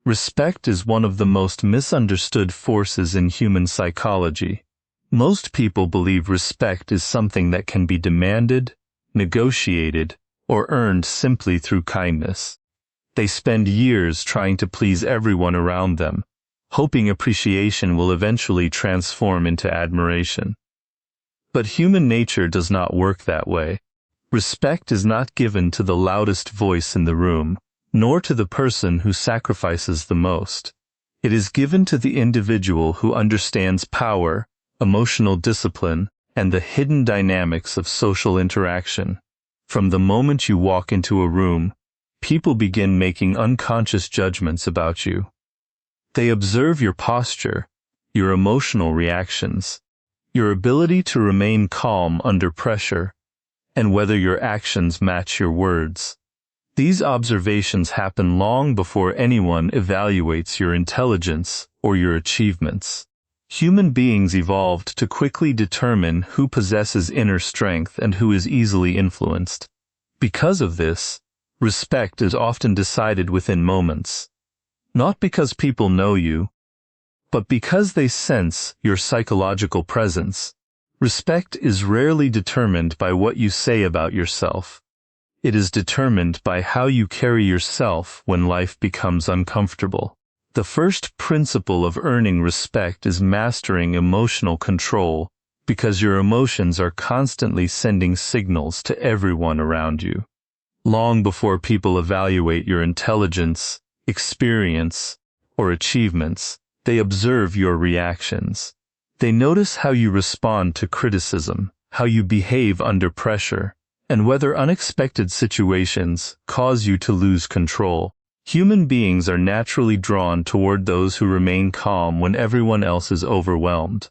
Respect is one of the most misunderstood forces in human psychology. Most people believe respect is something that can be demanded, negotiated, or earned simply through kindness. They spend years trying to please everyone around them, hoping appreciation will eventually transform into admiration. But human nature does not work that way. Respect is not given to the loudest voice in the room, nor to the person who sacrifices the most. It is given to the individual who understands power, emotional discipline, and the hidden dynamics of social interaction. From the moment you walk into a room, people begin making unconscious judgments about you. They observe your posture, your emotional reactions, your ability to remain calm under pressure, and whether your actions match your words. These observations happen long before anyone evaluates your intelligence or your achievements. Human beings evolved to quickly determine who possesses inner strength and who is easily influenced. Because of this, respect is often decided within moments. Not because people know you, but because they sense your psychological presence. Respect is rarely determined by what you say about yourself. It is determined by how you carry yourself when life becomes uncomfortable. The first principle of earning respect is mastering emotional control, because your emotions are constantly sending signals to everyone around you. Long before people evaluate your intelligence, experience, or achievements, they observe your reactions. They notice how you respond to criticism, how you behave under pressure, and whether unexpected situations cause you to lose control. Human beings are naturally drawn toward those who remain calm when everyone else is overwhelmed.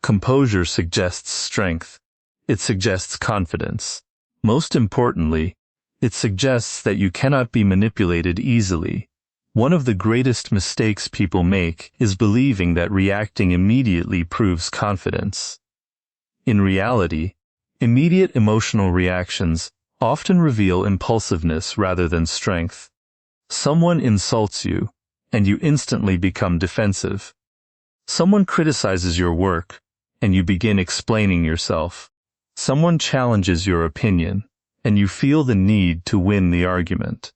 Composure suggests strength. It suggests confidence. Most importantly, it suggests that you cannot be manipulated easily. One of the greatest mistakes people make is believing that reacting immediately proves confidence. In reality, immediate emotional reactions often reveal impulsiveness rather than strength. Someone insults you, and you instantly become defensive. Someone criticizes your work, and you begin explaining yourself. Someone challenges your opinion, and you feel the need to win the argument.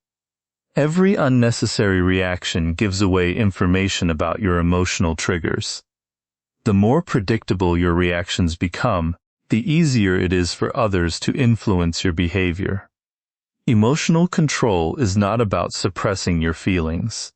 Every unnecessary reaction gives away information about your emotional triggers. The more predictable your reactions become, the easier it is for others to influence your behavior. Emotional control is not about suppressing your feelings.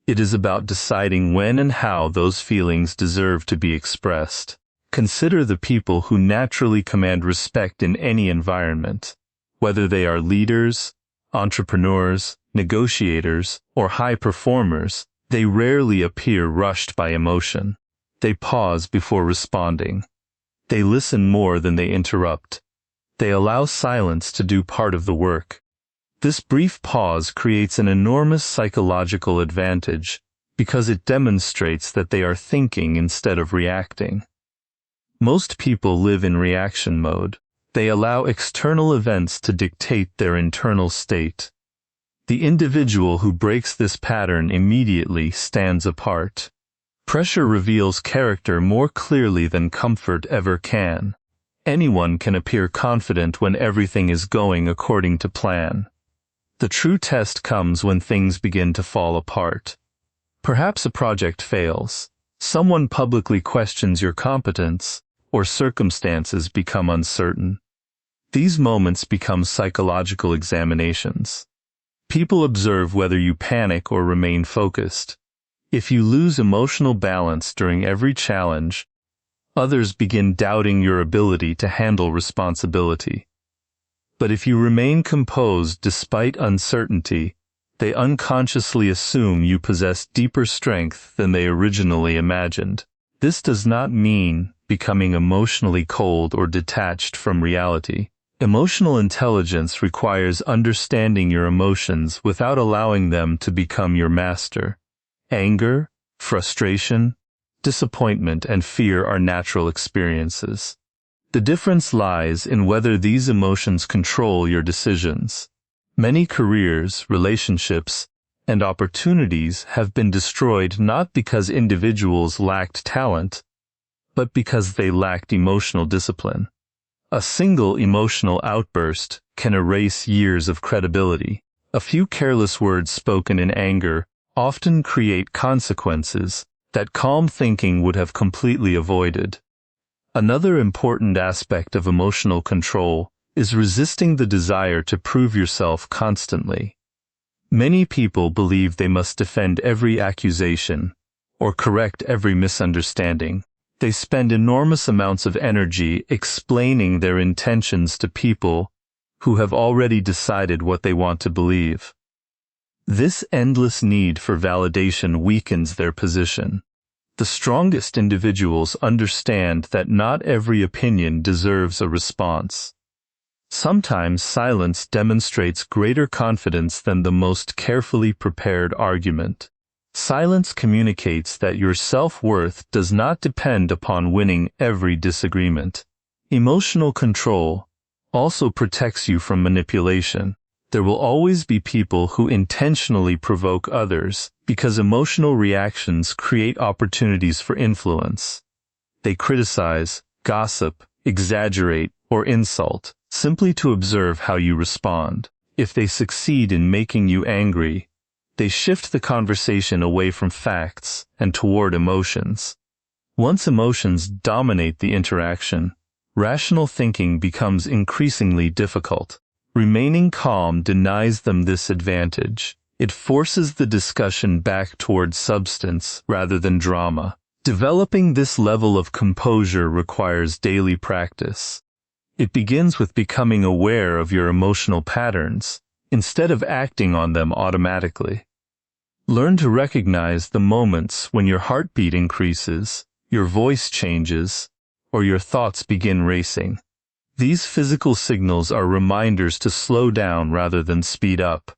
It is about deciding when and how those feelings deserve to be expressed. Consider the people who naturally command respect in any environment. Whether they are leaders, entrepreneurs, negotiators, or high performers, they rarely appear rushed by emotion. They pause before responding. They listen more than they interrupt. They allow silence to do part of the work. This brief pause creates an enormous psychological advantage because it demonstrates that they are thinking instead of reacting. Most people live in reaction mode. They allow external events to dictate their internal state. The individual who breaks this pattern immediately stands apart. Pressure reveals character more clearly than comfort ever can. Anyone can appear confident when everything is going according to plan. The true test comes when things begin to fall apart. Perhaps a project fails, someone publicly questions your competence, or circumstances become uncertain. These moments become psychological examinations. People observe whether you panic or remain focused. If you lose emotional balance during every challenge, others begin doubting your ability to handle responsibility. But if you remain composed despite uncertainty, they unconsciously assume you possess deeper strength than they originally imagined. This does not mean becoming emotionally cold or detached from reality. Emotional intelligence requires understanding your emotions without allowing them to become your master. Anger, frustration, disappointment, and fear are natural experiences. The difference lies in whether these emotions control your decisions. Many careers, relationships, and opportunities have been destroyed not because individuals lacked talent, but because they lacked emotional discipline. A single emotional outburst can erase years of credibility. A few careless words spoken in anger often create consequences that calm thinking would have completely avoided. Another important aspect of emotional control is resisting the desire to prove yourself constantly. Many people believe they must defend every accusation or correct every misunderstanding. They spend enormous amounts of energy explaining their intentions to people who have already decided what they want to believe. This endless need for validation weakens their position. The strongest individuals understand that not every opinion deserves a response. Sometimes silence demonstrates greater confidence than the most carefully prepared argument. Silence communicates that your self-worth does not depend upon winning every disagreement. Emotional control also protects you from manipulation. There will always be people who intentionally provoke others because emotional reactions create opportunities for influence. They criticize, gossip, exaggerate, or insult, simply to observe how you respond. If they succeed in making you angry, they shift the conversation away from facts and toward emotions. Once emotions dominate the interaction, rational thinking becomes increasingly difficult. Remaining calm denies them this advantage. It forces the discussion back toward substance rather than drama. Developing this level of composure requires daily practice. It begins with becoming aware of your emotional patterns, instead of acting on them automatically. Learn to recognize the moments when your heartbeat increases, your voice changes, or your thoughts begin racing. These physical signals are reminders to slow down rather than speed up.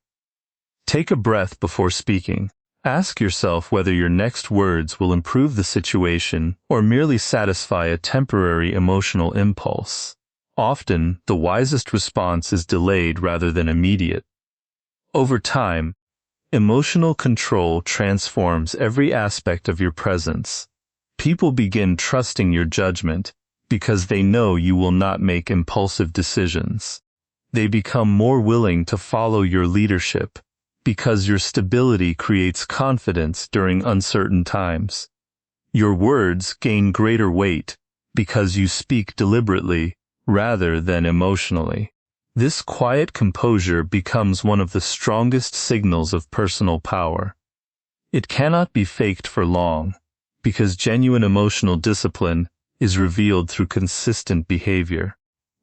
Take a breath before speaking. Ask yourself whether your next words will improve the situation or merely satisfy a temporary emotional impulse. Often, the wisest response is delayed rather than immediate. Over time, emotional control transforms every aspect of your presence. People begin trusting your judgment because they know you will not make impulsive decisions. They become more willing to follow your leadership because your stability creates confidence during uncertain times. Your words gain greater weight because you speak deliberately rather than emotionally. This quiet composure becomes one of the strongest signals of personal power. It cannot be faked for long, because genuine emotional discipline is revealed through consistent behavior.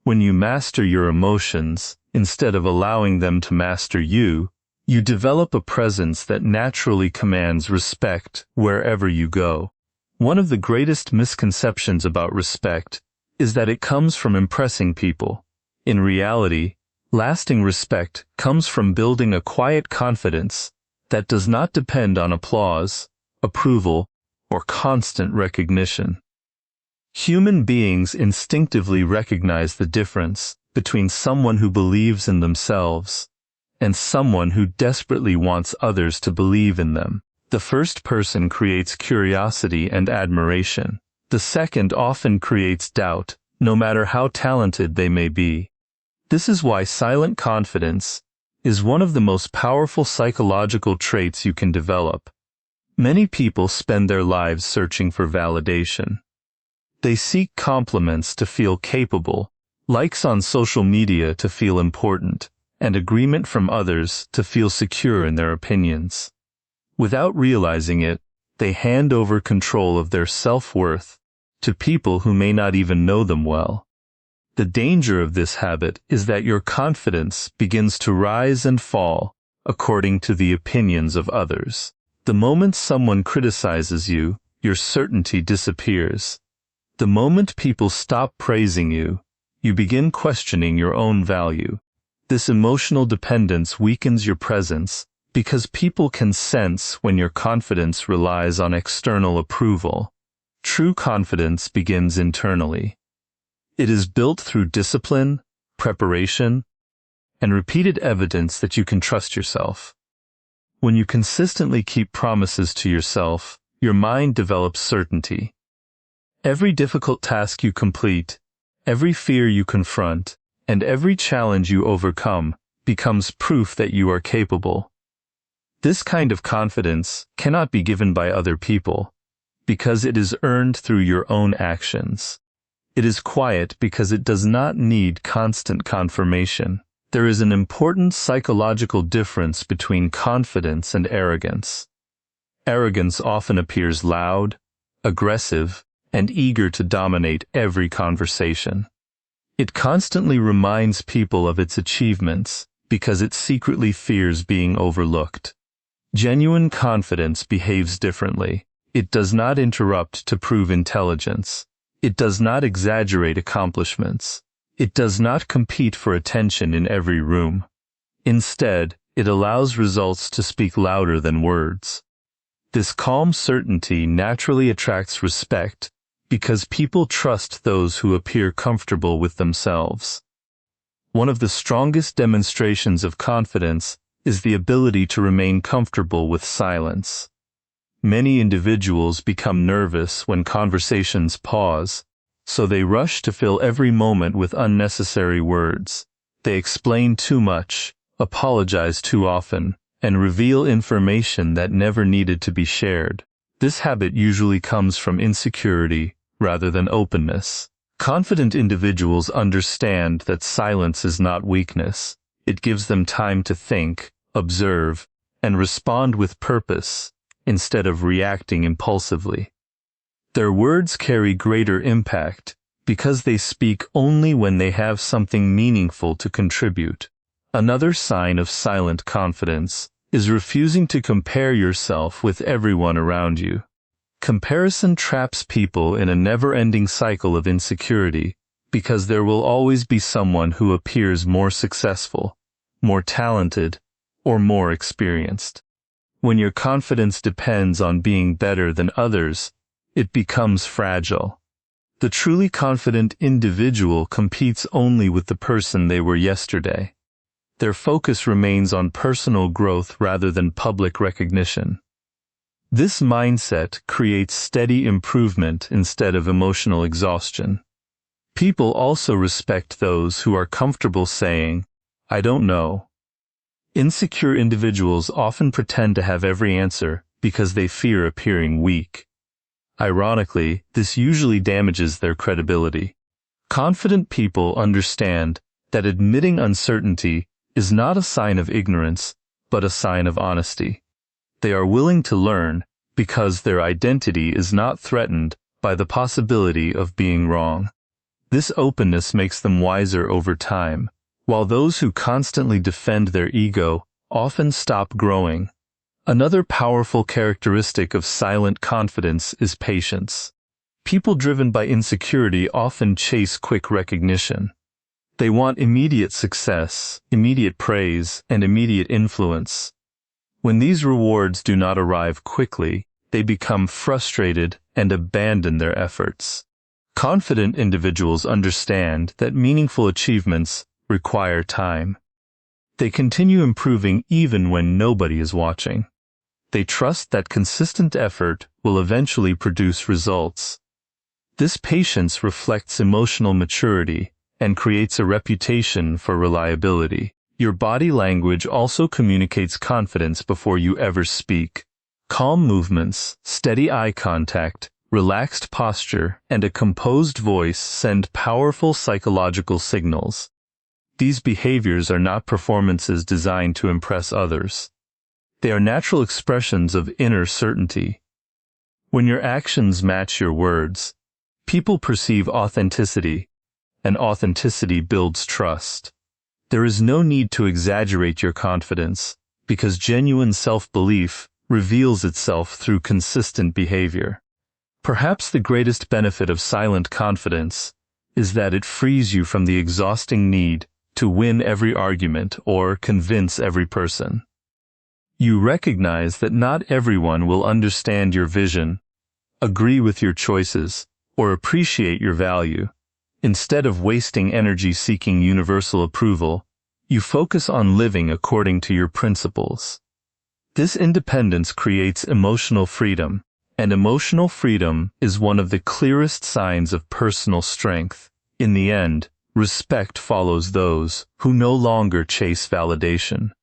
When you master your emotions, instead of allowing them to master you, you develop a presence that naturally commands respect wherever you go. One of the greatest misconceptions about respect is that it comes from impressing people. In reality, lasting respect comes from building a quiet confidence that does not depend on applause, approval, or constant recognition. Human beings instinctively recognize the difference between someone who believes in themselves and someone who desperately wants others to believe in them. The first person creates curiosity and admiration. The second often creates doubt, no matter how talented they may be. This is why silent confidence is one of the most powerful psychological traits you can develop. Many people spend their lives searching for validation. They seek compliments to feel capable, likes on social media to feel important, and agreement from others to feel secure in their opinions. Without realizing it, they hand over control of their self-worth to people who may not even know them well. The danger of this habit is that your confidence begins to rise and fall according to the opinions of others. The moment someone criticizes you, your certainty disappears. The moment people stop praising you, you begin questioning your own value. This emotional dependence weakens your presence because people can sense when your confidence relies on external approval. True confidence begins internally. It is built through discipline, preparation, and repeated evidence that you can trust yourself. When you consistently keep promises to yourself, your mind develops certainty. Every difficult task you complete, every fear you confront, and every challenge you overcome becomes proof that you are capable. This kind of confidence cannot be given by other people, because it is earned through your own actions. It is quiet because it does not need constant confirmation. There is an important psychological difference between confidence and arrogance. Arrogance often appears loud, aggressive, and eager to dominate every conversation. It constantly reminds people of its achievements because it secretly fears being overlooked. Genuine confidence behaves differently. It does not interrupt to prove intelligence. It does not exaggerate accomplishments. It does not compete for attention in every room. Instead, it allows results to speak louder than words. This calm certainty naturally attracts respect because people trust those who appear comfortable with themselves. One of the strongest demonstrations of confidence is the ability to remain comfortable with silence. Many individuals become nervous when conversations pause, so they rush to fill every moment with unnecessary words. They explain too much, apologize too often, and reveal information that never needed to be shared. This habit usually comes from insecurity rather than openness. Confident individuals understand that silence is not weakness. It gives them time to think, observe, and respond with purpose, instead of reacting impulsively. Their words carry greater impact because they speak only when they have something meaningful to contribute. Another sign of silent confidence is refusing to compare yourself with everyone around you. Comparison traps people in a never-ending cycle of insecurity because there will always be someone who appears more successful, more talented, or more experienced. When your confidence depends on being better than others, it becomes fragile. The truly confident individual competes only with the person they were yesterday. Their focus remains on personal growth rather than public recognition. This mindset creates steady improvement instead of emotional exhaustion. People also respect those who are comfortable saying, "I don't know." Insecure individuals often pretend to have every answer because they fear appearing weak. Ironically, this usually damages their credibility. Confident people understand that admitting uncertainty is not a sign of ignorance, but a sign of honesty. They are willing to learn because their identity is not threatened by the possibility of being wrong. This openness makes them wiser over time, while those who constantly defend their ego often stop growing. Another powerful characteristic of silent confidence is patience. People driven by insecurity often chase quick recognition. They want immediate success, immediate praise, and immediate influence. When these rewards do not arrive quickly, they become frustrated and abandon their efforts. Confident individuals understand that meaningful achievements require time. They continue improving even when nobody is watching. They trust that consistent effort will eventually produce results. This patience reflects emotional maturity and creates a reputation for reliability. Your body language also communicates confidence before you ever speak. Calm movements, steady eye contact, relaxed posture, and a composed voice send powerful psychological signals. These behaviors are not performances designed to impress others. They are natural expressions of inner certainty. When your actions match your words, people perceive authenticity, and authenticity builds trust. There is no need to exaggerate your confidence, because genuine self-belief reveals itself through consistent behavior. Perhaps the greatest benefit of silent confidence is that it frees you from the exhausting need to win every argument or convince every person. You recognize that not everyone will understand your vision, agree with your choices, or appreciate your value. Instead of wasting energy seeking universal approval, you focus on living according to your principles. This independence creates emotional freedom, and emotional freedom is one of the clearest signs of personal strength. In the end, respect follows those who no longer chase validation.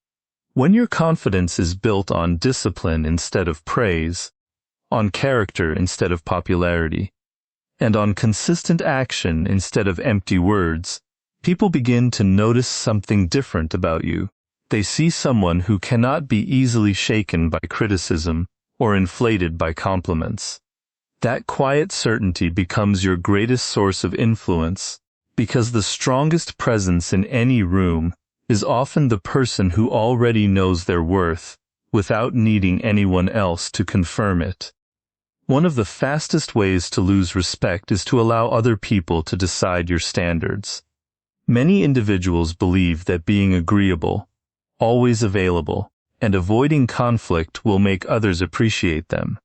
When your confidence is built on discipline instead of praise, on character instead of popularity, and on consistent action instead of empty words, people begin to notice something different about you. They see someone who cannot be easily shaken by criticism or inflated by compliments. That quiet certainty becomes your greatest source of influence, because the strongest presence in any room is often the person who already knows their worth without needing anyone else to confirm it. One of the fastest ways to lose respect is to allow other people to decide your standards. Many individuals believe that being agreeable, always available, and avoiding conflict will make others appreciate them.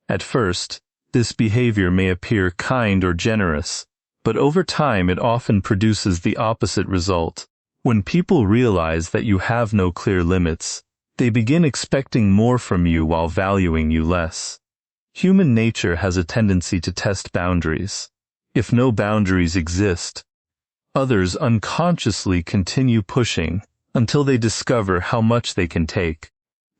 At first, this behavior may appear kind or generous, but over time it often produces the opposite result. When people realize that you have no clear limits, they begin expecting more from you while valuing you less. Human nature has a tendency to test boundaries. If no boundaries exist, others unconsciously continue pushing until they discover how much they can take.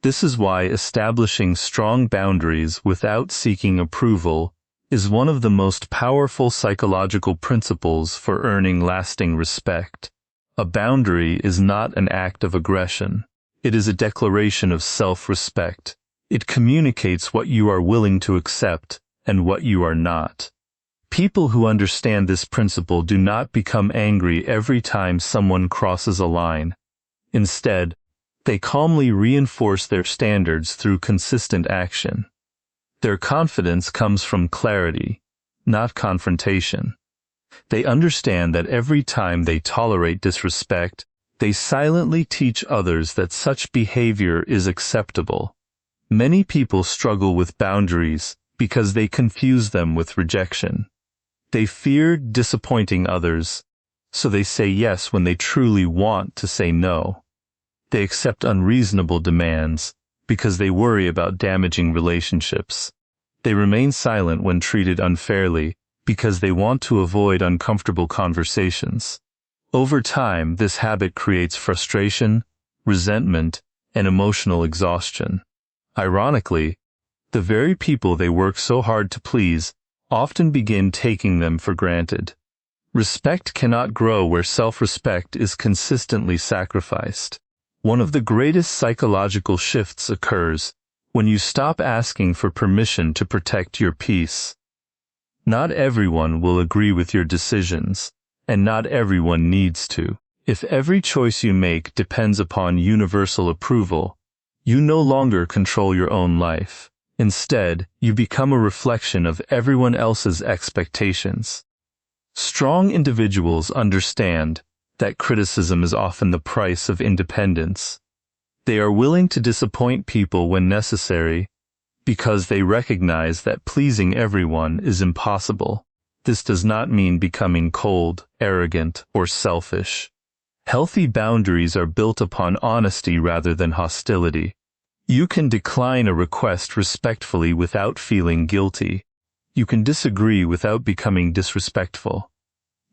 This is why establishing strong boundaries without seeking approval is one of the most powerful psychological principles for earning lasting respect. A boundary is not an act of aggression. It is a declaration of self-respect. It communicates what you are willing to accept and what you are not. People who understand this principle do not become angry every time someone crosses a line. Instead, they calmly reinforce their standards through consistent action. Their confidence comes from clarity, not confrontation. They understand that every time they tolerate disrespect, they silently teach others that such behavior is acceptable. Many people struggle with boundaries because they confuse them with rejection. They fear disappointing others, so they say yes when they truly want to say no. They accept unreasonable demands because they worry about damaging relationships. They remain silent when treated unfairly because they want to avoid uncomfortable conversations. Over time, this habit creates frustration, resentment, and emotional exhaustion. Ironically, the very people they work so hard to please often begin taking them for granted. Respect cannot grow where self-respect is consistently sacrificed. One of the greatest psychological shifts occurs when you stop asking for permission to protect your peace. Not everyone will agree with your decisions, and not everyone needs to. If every choice you make depends upon universal approval, you no longer control your own life. Instead, you become a reflection of everyone else's expectations. Strong individuals understand that criticism is often the price of independence. They are willing to disappoint people when necessary because they recognize that pleasing everyone is impossible. This does not mean becoming cold, arrogant, or selfish. Healthy boundaries are built upon honesty rather than hostility. You can decline a request respectfully without feeling guilty. You can disagree without becoming disrespectful.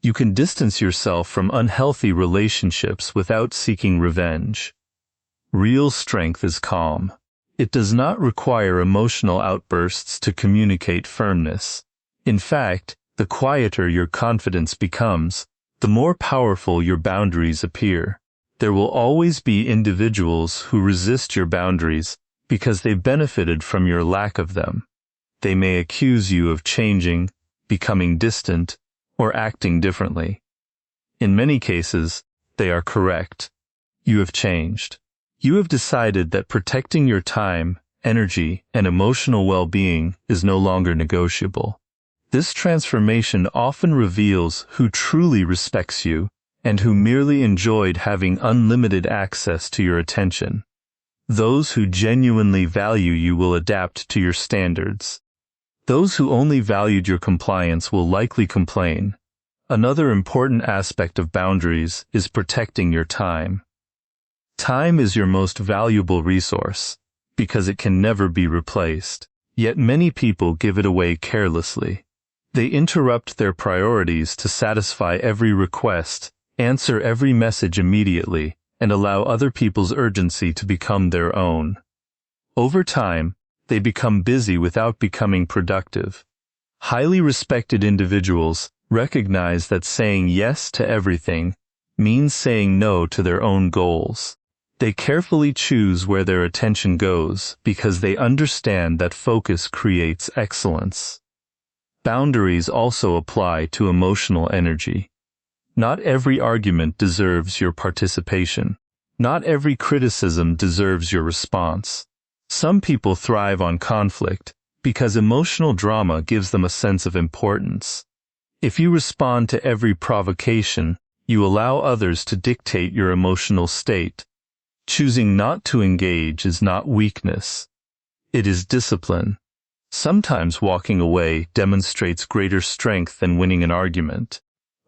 You can distance yourself from unhealthy relationships without seeking revenge. Real strength is calm. It does not require emotional outbursts to communicate firmness. In fact, the quieter your confidence becomes, the more powerful your boundaries appear. There will always be individuals who resist your boundaries because they benefited from your lack of them. They may accuse you of changing, becoming distant, or acting differently. In many cases, they are correct. You have changed. You have decided that protecting your time, energy, and emotional well-being is no longer negotiable. This transformation often reveals who truly respects you and who merely enjoyed having unlimited access to your attention. Those who genuinely value you will adapt to your standards. Those who only valued your compliance will likely complain. Another important aspect of boundaries is protecting your time. Time is your most valuable resource. because it can never be replaced. Yet many people give it away carelessly. They interrupt their priorities to satisfy every request, answer every message immediately, and allow other people's urgency to become their own. Over time, they become busy without becoming productive. Highly respected individuals recognize that saying yes to everything means saying no to their own goals. They carefully choose where their attention goes because they understand that focus creates excellence. Boundaries also apply to emotional energy. Not every argument deserves your participation. Not every criticism deserves your response. Some people thrive on conflict because emotional drama gives them a sense of importance. If you respond to every provocation, you allow others to dictate your emotional state. Choosing not to engage is not weakness. It is discipline. Sometimes walking away demonstrates greater strength than winning an argument.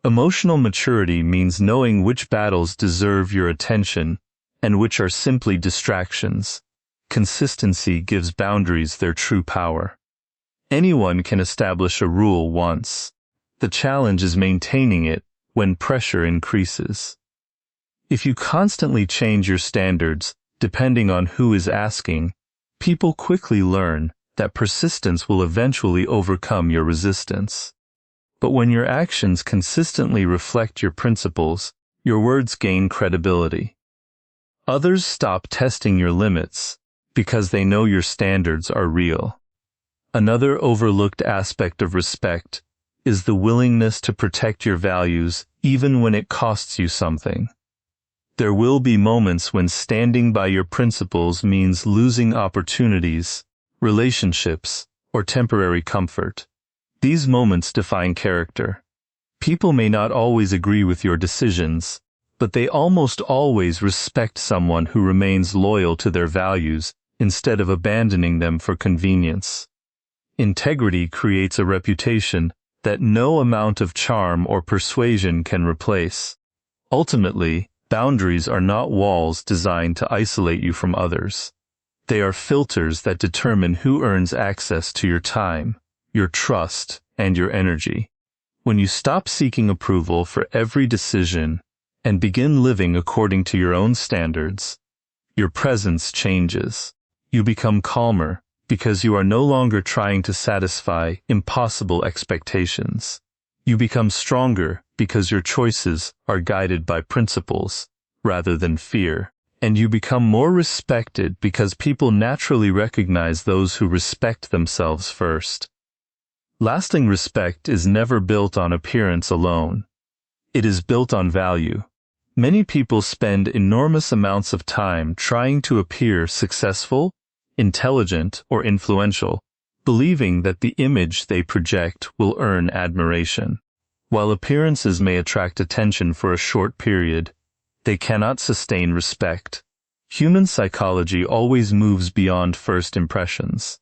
Emotional maturity means knowing which battles deserve your attention and which are simply distractions. Consistency gives boundaries their true power. Anyone can establish a rule once. The challenge is maintaining it when pressure increases. If you constantly change your standards, depending on who is asking, people quickly learn that persistence will eventually overcome your resistance. But when your actions consistently reflect your principles, your words gain credibility. Others stop testing your limits because they know your standards are real. Another overlooked aspect of respect is the willingness to protect your values even when it costs you something. There will be moments when standing by your principles means losing opportunities, relationships, or temporary comfort. These moments define character. People may not always agree with your decisions, but they almost always respect someone who remains loyal to their values instead of abandoning them for convenience. Integrity creates a reputation that no amount of charm or persuasion can replace. Ultimately, boundaries are not walls designed to isolate you from others. They are filters that determine who earns access to your time, your trust, and your energy. When you stop seeking approval for every decision and begin living according to your own standards, your presence changes. You become calmer because you are no longer trying to satisfy impossible expectations. You become stronger because your choices are guided by principles rather than fear. And you become more respected because people naturally recognize those who respect themselves first. Lasting respect is never built on appearance alone. It is built on value. Many people spend enormous amounts of time trying to appear successful, intelligent, or influential, believing that the image they project will earn admiration. While appearances may attract attention for a short period, they cannot sustain respect. Human psychology always moves beyond first impressions.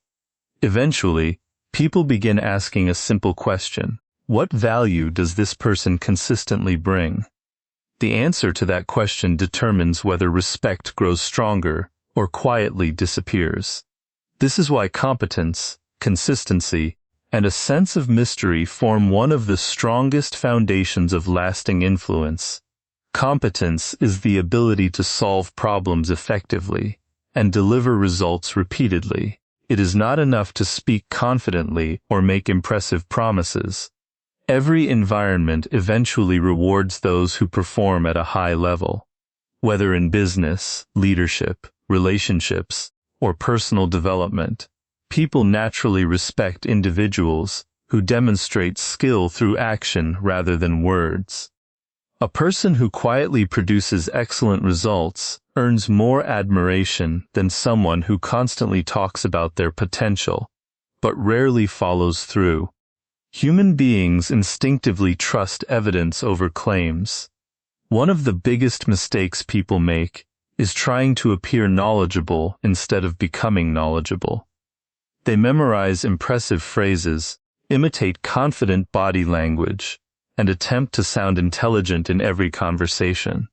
Eventually, people begin asking a simple question: what value does this person consistently bring? The answer to that question determines whether respect grows stronger or quietly disappears. This is why competence, consistency, and a sense of mystery form one of the strongest foundations of lasting influence. Competence is the ability to solve problems effectively and deliver results repeatedly. It is not enough to speak confidently or make impressive promises. Every environment eventually rewards those who perform at a high level. Whether in business, leadership, relationships, or personal development, people naturally respect individuals who demonstrate skill through action rather than words. A person who quietly produces excellent results earns more admiration than someone who constantly talks about their potential, but rarely follows through. Human beings instinctively trust evidence over claims. One of the biggest mistakes people make is trying to appear knowledgeable instead of becoming knowledgeable. They memorize impressive phrases, imitate confident body language, and attempt to sound intelligent in every conversation.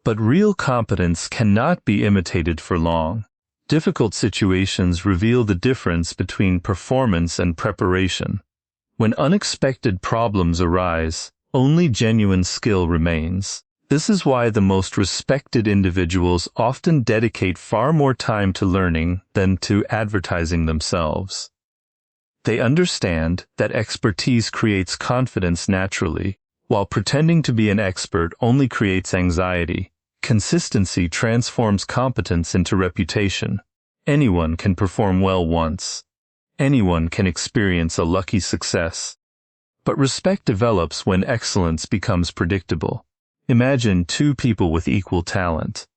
But real competence cannot be imitated for long. Difficult situations reveal the difference between performance and preparation. When unexpected problems arise, only genuine skill remains. This is why the most respected individuals often dedicate far more time to learning than to advertising themselves. They understand that expertise creates confidence naturally, while pretending to be an expert only creates anxiety. Consistency transforms competence into reputation. Anyone can perform well once. Anyone can experience a lucky success. But respect develops when excellence becomes predictable. Imagine two people with equal talent.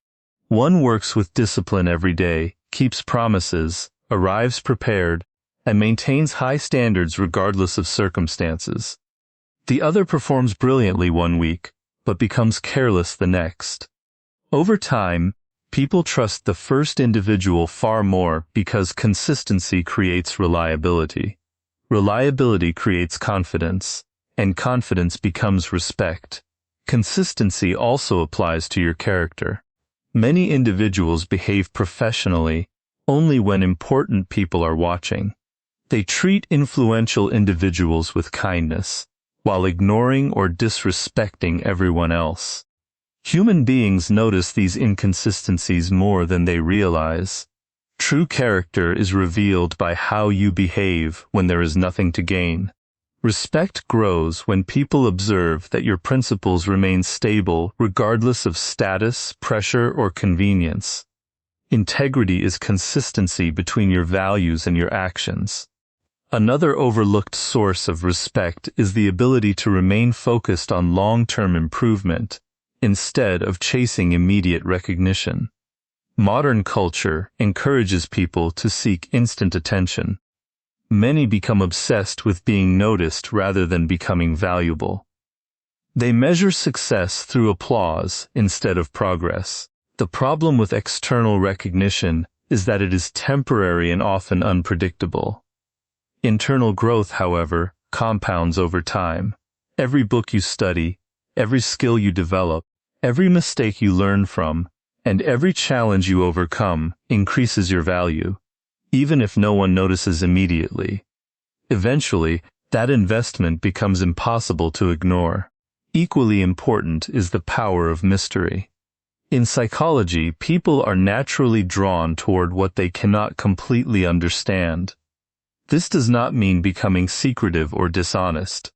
One works with discipline every day, keeps promises, arrives prepared, and maintains high standards regardless of circumstances. The other performs brilliantly one week, but becomes careless the next. Over time, people trust the first individual far more because consistency creates reliability. Reliability creates confidence, and confidence becomes respect. Consistency also applies to your character. Many individuals behave professionally only when important people are watching. They treat influential individuals with kindness, while ignoring or disrespecting everyone else. Human beings notice these inconsistencies more than they realize. True character is revealed by how you behave when there is nothing to gain. Respect grows when people observe that your principles remain stable regardless of status, pressure, or convenience. Integrity is consistency between your values and your actions. Another overlooked source of respect is the ability to remain focused on long-term improvement, instead of chasing immediate recognition. Modern culture encourages people to seek instant attention. Many become obsessed with being noticed rather than becoming valuable. They measure success through applause instead of progress. The problem with external recognition is that it is temporary and often unpredictable. Internal growth, however, compounds over time. Every book you study, every skill you develop, every mistake you learn from, and every challenge you overcome increases your value, even if no one notices immediately. Eventually, that investment becomes impossible to ignore. Equally important is the power of mystery. In psychology, people are naturally drawn toward what they cannot completely understand. This does not mean becoming secretive or dishonest.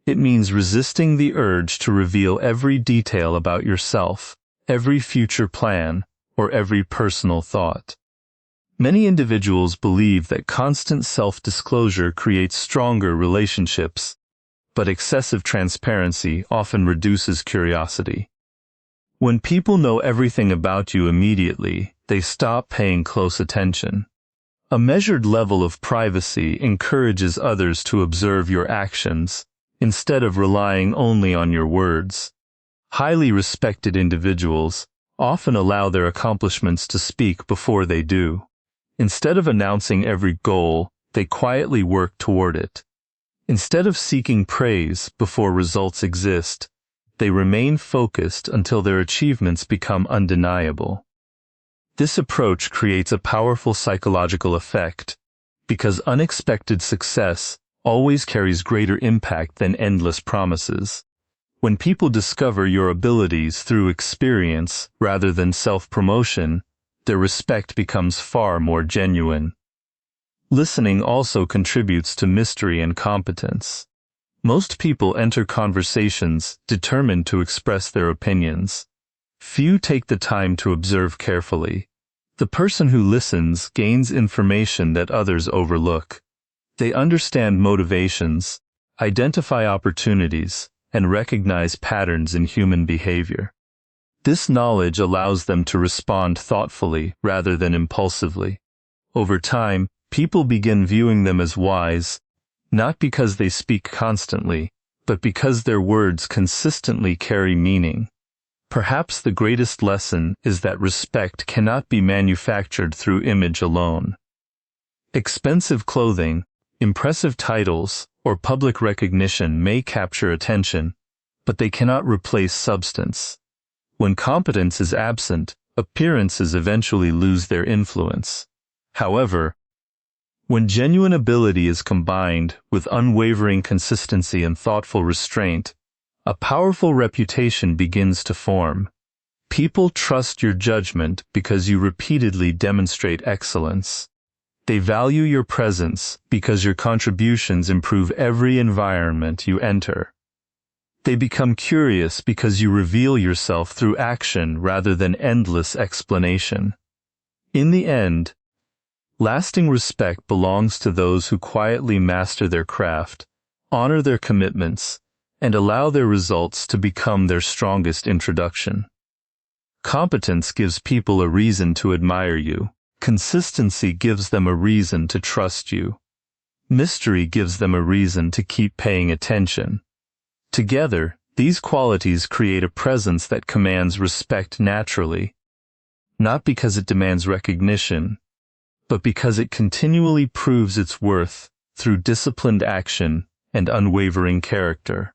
It means resisting the urge to reveal every detail about yourself, every future plan, or every personal thought. Many individuals believe that constant self-disclosure creates stronger relationships, but excessive transparency often reduces curiosity. When people know everything about you immediately, they stop paying close attention. A measured level of privacy encourages others to observe your actions, instead of relying only on your words. Highly respected individuals often allow their accomplishments to speak before they do. Instead of announcing every goal, they quietly work toward it. Instead of seeking praise before results exist, they remain focused until their achievements become undeniable. This approach creates a powerful psychological effect, because unexpected success always carries greater impact than endless promises. When people discover your abilities through experience rather than self-promotion, their respect becomes far more genuine. Listening also contributes to mystery and competence. Most people enter conversations determined to express their opinions. Few take the time to observe carefully. The person who listens gains information that others overlook. They understand motivations, identify opportunities, and recognize patterns in human behavior. This knowledge allows them to respond thoughtfully rather than impulsively. Over time, people begin viewing them as wise, not because they speak constantly, but because their words consistently carry meaning. Perhaps the greatest lesson is that respect cannot be manufactured through image alone. Expensive clothing, impressive titles, or public recognition may capture attention, but they cannot replace substance. When competence is absent, appearances eventually lose their influence. However, when genuine ability is combined with unwavering consistency and thoughtful restraint, a powerful reputation begins to form. People trust your judgment because you repeatedly demonstrate excellence. They value your presence because your contributions improve every environment you enter. They become curious because you reveal yourself through action rather than endless explanation. In the end, lasting respect belongs to those who quietly master their craft, honor their commitments, and allow their results to become their strongest introduction. Competence gives people a reason to admire you. Consistency gives them a reason to trust you. Mystery gives them a reason to keep paying attention. Together, these qualities create a presence that commands respect naturally, not because it demands recognition, but because it continually proves its worth through disciplined action and unwavering character.